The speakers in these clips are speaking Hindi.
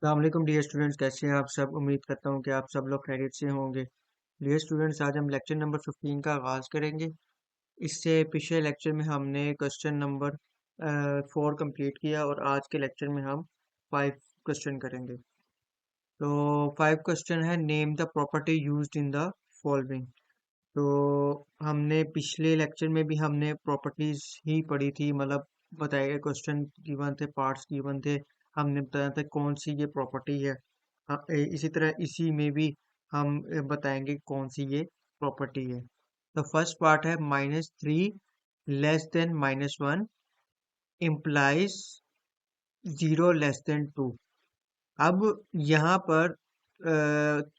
अस्सलाम डियर स्टूडेंट्स, कैसे हैं आप सब। उम्मीद करता हूं कि आप सब लोग खैरियत से होंगे। डियर स्टूडेंट्स, आज हम लेक्चर नंबर 15 का आगाज़ करेंगे। इससे पिछले लेक्चर में हमने क्वेश्चन नंबर 4 कंप्लीट किया और आज के लेक्चर में हम 5 क्वेश्चन करेंगे। तो 5 क्वेश्चन है, name the property used in the following. तो हमने पिछले लेक्चर में भी हमने प्रॉपर्टीज ही पढ़ी थी, मतलब बताए गए क्वेश्चन गिवन थे, पार्ट्स गिवन थे, हमने बताया था कौन सी ये प्रॉपर्टी है। इसी तरह इसी में भी हम बताएंगे कौन सी ये प्रॉपर्टी है। तो फर्स्ट पार्ट है -3 less than -1 implies 0 less than 2। अब यहाँ पर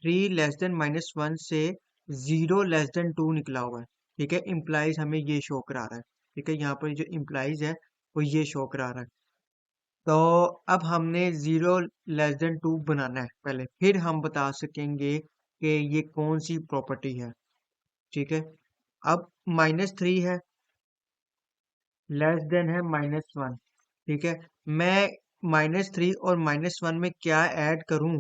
3 लेस देन -1 से 0 लेस देन 2 निकला हुआ है। ठीक है, इम्प्लाइज हमें ये शो करा रहा है। ठीक है, यहाँ पर जो इम्प्लाइज है वो ये शो करा रहा है। तो अब हमने 0 लेस देन 2 बनाना है पहले, फिर हम बता सकेंगे कि ये कौन सी प्रॉपर्टी है। ठीक है, अब -3 है, लेस देन है -1। ठीक है, मैं -3 और -1 में क्या ऐड करूं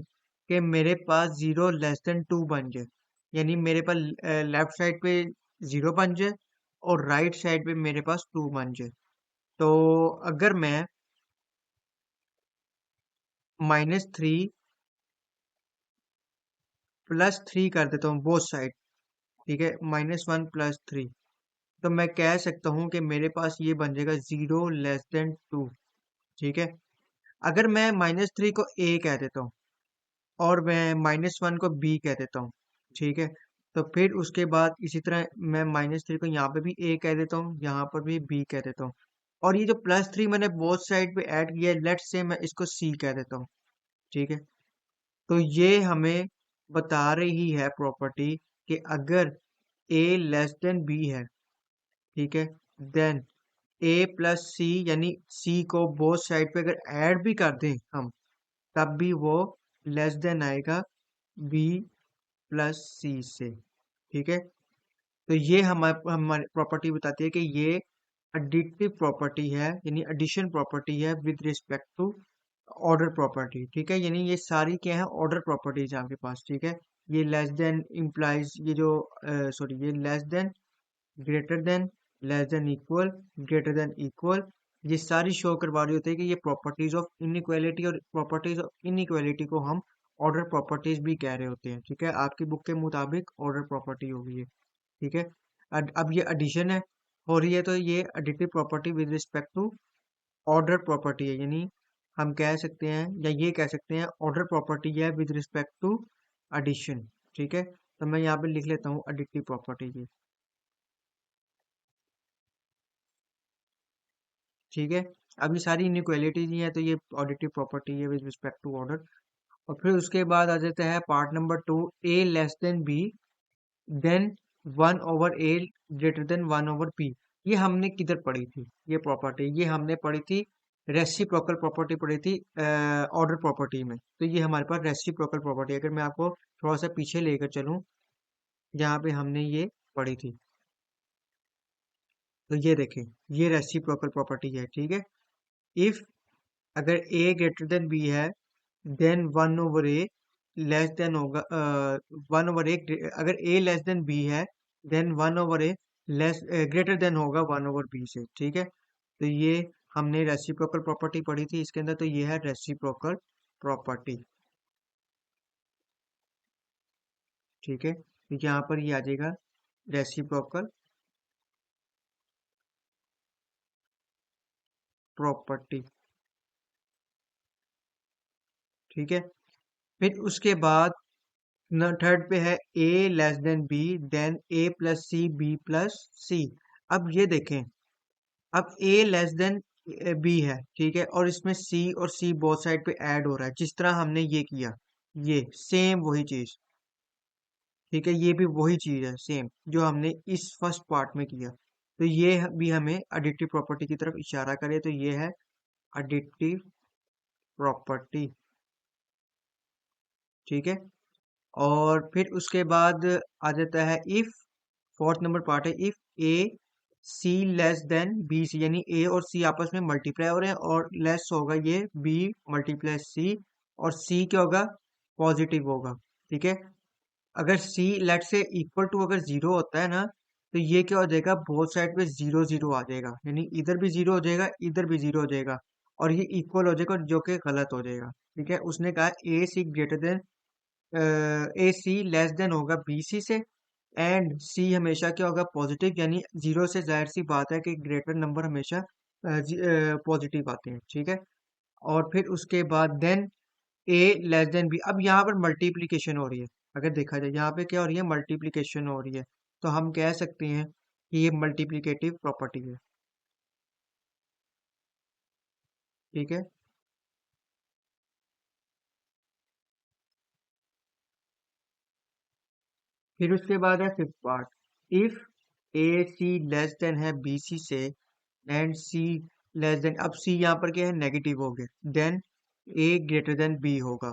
कि मेरे पास 0 लेस देन 2 बन जाए। यानी मेरे पास लेफ्ट साइड पे 0 बन जाए और राइट साइड पे मेरे पास 2 बन जाए। तो अगर मैं -3 +3 कर देता हूँ बोथ साइड, ठीक है, -1 +3, तो मैं कह सकता हूँ कि मेरे पास ये बन जाएगा 0 लेस देन 2। ठीक है, अगर मैं -3 को a कह देता हूँ और मैं -1 को b कह देता हूँ। ठीक है, तो फिर उसके बाद इसी तरह मैं -3 को यहाँ पे भी a कह देता हूँ, यहाँ पर भी b कह देता हूँ। और ये जो +3 मैंने बोथ साइड पे ऐड किया है, लेट्स से मैं इसको c कह देता हूँ। ठीक है, तो ये हमें बता रही है प्रॉपर्टी कि अगर a लेस देन b है, ठीक है, देन a प्लस सी, यानी c को बोथ साइड पे अगर ऐड भी कर दें हम, तब भी वो लेस देन आएगा b प्लस सी से। ठीक है, तो ये हमारी प्रॉपर्टी बताती है कि ये एडिटिव प्रॉपर्टी है, यानी एडिशन प्रॉपर्टी है with respect to order property. ठीक है, यानी ये सारी क्या है, ऑर्डर प्रॉपर्टीज आपके पास। ठीक है, ये लेस देन इम्प्लाइज, ये जो सॉरी, ये less than, greater than, less than equal, greater than equal, ये सारी शो करवा रही होती है कि ये प्रॉपर्टीज ऑफ इनइक्वालिटी, और प्रॉपर्टीज ऑफ इनइक्वालिटी को हम ऑर्डर प्रॉपर्टीज भी कह रहे होते हैं। ठीक है, आपकी बुक के मुताबिक ऑर्डर प्रॉपर्टी होगी ये। ठीक है, अब ये एडिशन है हो रही है, तो ये additive property with respect to order property है, यानी हम कह सकते हैं या ये कह सकते हैं ऑर्डर प्रॉपर्टी है विद रिस्पेक्ट टू एडिशन। ठीक है, तो मैं यहाँ पे लिख लेता हूँ एडिटिव प्रॉपर्टी की। ठीक है, अब ये सारी इनइक्वालिटीज ही है, तो ये ऑडिटिव प्रॉपर्टी है विद रिस्पेक्ट टू ऑर्डर। और फिर उसके बाद आ जाता है part number 2, A less than B, then 1/a greater than 1/p। ये हमने किधर पढ़ी थी ये प्रॉपर्टी? ये हमने पढ़ी थी, रेसिप्रोकल प्रॉपर्टी पढ़ी थी ऑर्डर प्रॉपर्टी में। तो ये हमारे पास रेसिप्रोकल प्रॉपर्टी, अगर मैं आपको थोड़ा सा पीछे लेकर चलूं, जहाँ पे हमने ये पढ़ी थी, तो ये देखें, ये रेसिप्रोकल प्रॉपर्टी है। ठीक है, इफ अगर a ग्रेटर देन b है, देन 1/a लेस देन होगा 1/a, अगर a लेस देन b है, then 1/a less greater than होगा 1/b से। ठीक है, तो ये हमने रेसिप्रोकल प्रॉपर्टी पढ़ी थी इसके अंदर, तो ये है रेसिप्रोकल प्रॉपर्टी। ठीक है, तो यहाँ पर ये आ जाएगा रेसिप्रोकल प्रॉपर्टी। ठीक है, फिर उसके बाद थर्ड पे है a less than b, then a plus C, b plus C. अब ये देखें, अब a लेस देन b है, ठीक है, और इसमें c और c बोथ साइड पे ऐड हो रहा है, जिस तरह हमने ये किया, ये सेम वही चीज। ठीक है, ये भी वही चीज है सेम जो हमने इस फर्स्ट पार्ट में किया। तो ये भी हमें एडिटिव प्रॉपर्टी की तरफ इशारा करे, तो ये है एडिटिव प्रॉपर्टी। ठीक है, और फिर उसके बाद आ जाता है इफ, फोर्थ नंबर पार्ट है, if A C less than B C, यानी ए और सी आपस में मल्टीप्लाई हो रहे हैं और लेस होगा ये बी मल्टीप्लाई सी, और सी क्या होगा, पॉजिटिव होगा। ठीक है, अगर सी लेट से इक्वल टू अगर जीरो होता है ना, तो ये क्या हो जाएगा, बोथ साइड पे जीरो जीरो आ जाएगा, यानी इधर भी जीरो हो जाएगा, इधर भी जीरो हो जाएगा, और ये इक्वल हो जाएगा, जो कि गलत हो जाएगा। ठीक है, उसने कहा ए सी ग्रेटर देन, ए सी लेस देन होगा बी सी से, एंड सी हमेशा क्या होगा, पॉजिटिव, यानी जीरो से जाहिर सी बात है कि ग्रेटर नंबर हमेशा पॉजिटिव आते हैं। ठीक है, और फिर उसके बाद देन ए लेस देन बी। अब यहाँ पर मल्टीप्लीकेशन हो रही है, अगर देखा जाए यहाँ पे क्या हो रही है, मल्टीप्लीकेशन हो रही है, तो हम कह सकते हैं कि ये मल्टीप्लिकेटिव प्रॉपर्टी है। ठीक है, फिर उसके बाद है fifth part, if A C less than है बी सी से, एंड सी लेस देन, अब सी यहाँ पर क्या है, नेगेटिव हो गया, देन ए ग्रेटर देन बी होगा।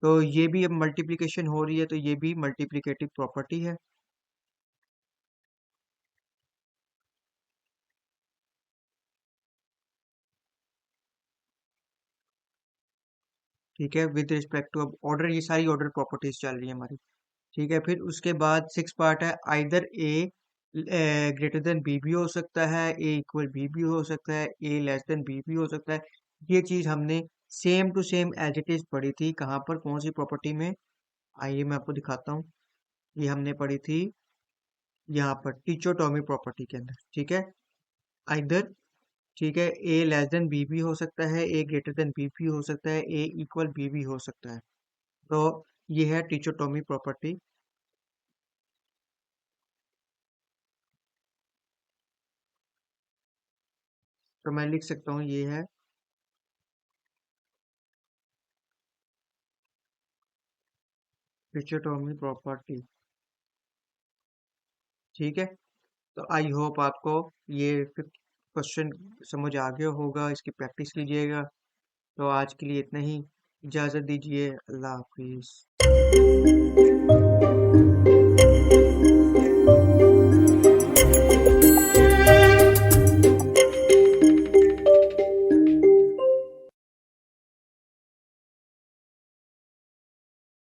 तो ये भी अब मल्टीप्लिकेशन हो रही है, तो ये भी मल्टीप्लिकेटिव प्रॉपर्टी है। ठीक है, विद रिस्पेक्ट टू अब ऑर्डर, ये सारी ऑर्डर प्रॉपर्टीज चल रही है हमारी। ठीक है, फिर उसके बाद सिक्स पार्ट है, आइदर ए ग्रेटर देन बी भी हो सकता है, ए इक्वल बी भी हो सकता है, ए लेस देन बी भी हो सकता है। ये चीज हमने same to same as it is पढ़ी थी, कहाँ पर, कौन सी प्रॉपर्टी में, आइए मैं आपको दिखाता हूँ। ये हमने पढ़ी थी यहाँ पर टिचोटोमी प्रॉपर्टी के अंदर। ठीक है, आइदर, ठीक है, ए लेस देन बी भी हो सकता है, ए ग्रेटर देन बी भी हो सकता है, ए इक्वल बी भी हो सकता है। तो ये है टिचोटोमी प्रॉपर्टी। तो मैं लिख सकता हूँ, ये है टिचोटोमी प्रॉपर्टी। ठीक है, तो आई होप आपको ये क्वेश्चन समझ आ गया होगा, इसकी प्रैक्टिस कीजिएगा। तो आज के लिए इतना ही, इजाज़त दीजिए, अल्लाह हाफिज़।